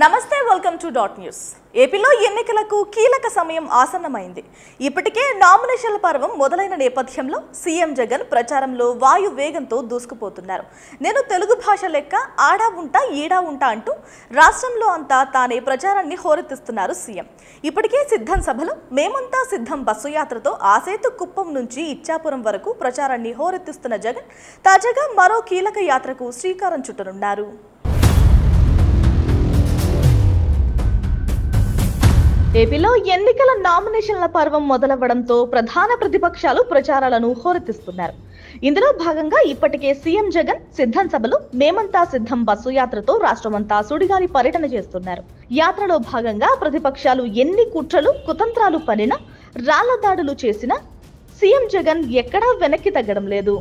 నమస్తే welcome to dot news. ఏపీలో ఎన్నికలకు కీలక సమయం ఆసన్నమైంది. ఇప్పటికే నామినేషన్ల పర్వం మొదలైన నేపథ్యంలో సీఎం జగన్ ప్రచారంలో వాయు వేగంతో దూసుకుపోతున్నారు. నేను తెలుగు భాష లెక్క ఆడా ఉంటా ఈడా ఉంటా అంటూ రాష్ట్రంలో అంతా తానే ప్రచారాన్ని హోరెత్తిస్తున్నారు సీఎం. ఇప్పటికే సిద్ధం సభలో మేమంతా సిద్ధం బస్సు యాత్రతో ఆసేతు కుప్పం నుంచి ఇచ్చాపురం వరకు ప్రచారాన్ని హోరెత్తిస్తున్న జగన్ తాజాగా మరో కీలక యాత్రకు శ్రీకారం చుట్టనున్నారు. ఏపీలో ఎన్నికల నామినేషన్ల పర్వం మొదలవ్వడంతో ప్రధాన ప్రతిపక్షాలు ప్రచారాలను హోరెత్తిస్తున్నారు. ఇందులో భాగంగా ఇప్పటికే సీఎం జగన్ సిద్ధం సభలు మేమంతా సిద్ధం బస్సు యాత్రతో రాష్ట్రమంతా సుడిగాలి పర్యటన చేస్తున్నారు. యాత్రలో భాగంగా ప్రతిపక్షాలు ఎన్ని కుట్రలు కుతంత్రాలు పనినా రాళ్ల దాడులు చేసినా సీఎం జగన్ ఎక్కడా వెనక్కి తగ్గడం లేదు.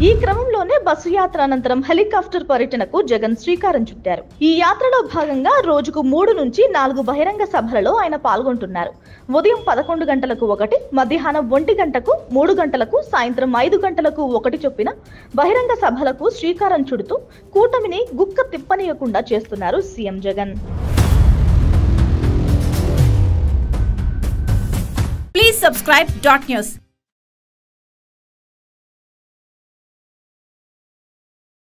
ఈ క్రమంలోనే బస్సు యాత్ర అనంతరం హెలికాప్టర్ పర్యటనకు జగన్ శ్రీకారం చుట్టారు. ఈ యాత్రలో భాగంగా రోజుకు 3 నుంచి 4 బహిరంగ సభలలో ఆయన పాల్గొంటున్నారు. ఉదయం 11 గంటలకు 1, మధ్యాహ్నం 1 గంటకు, 3 గంటలకు, సాయంత్రం 5 గంటలకు 1 చొప్పున బహిరంగ సభలకు శ్రీకారం చుడుతూ కూటమిని గుక్క తిప్పనీయకుండా చేస్తున్నారు CM Jagan. Please subscribe dot news.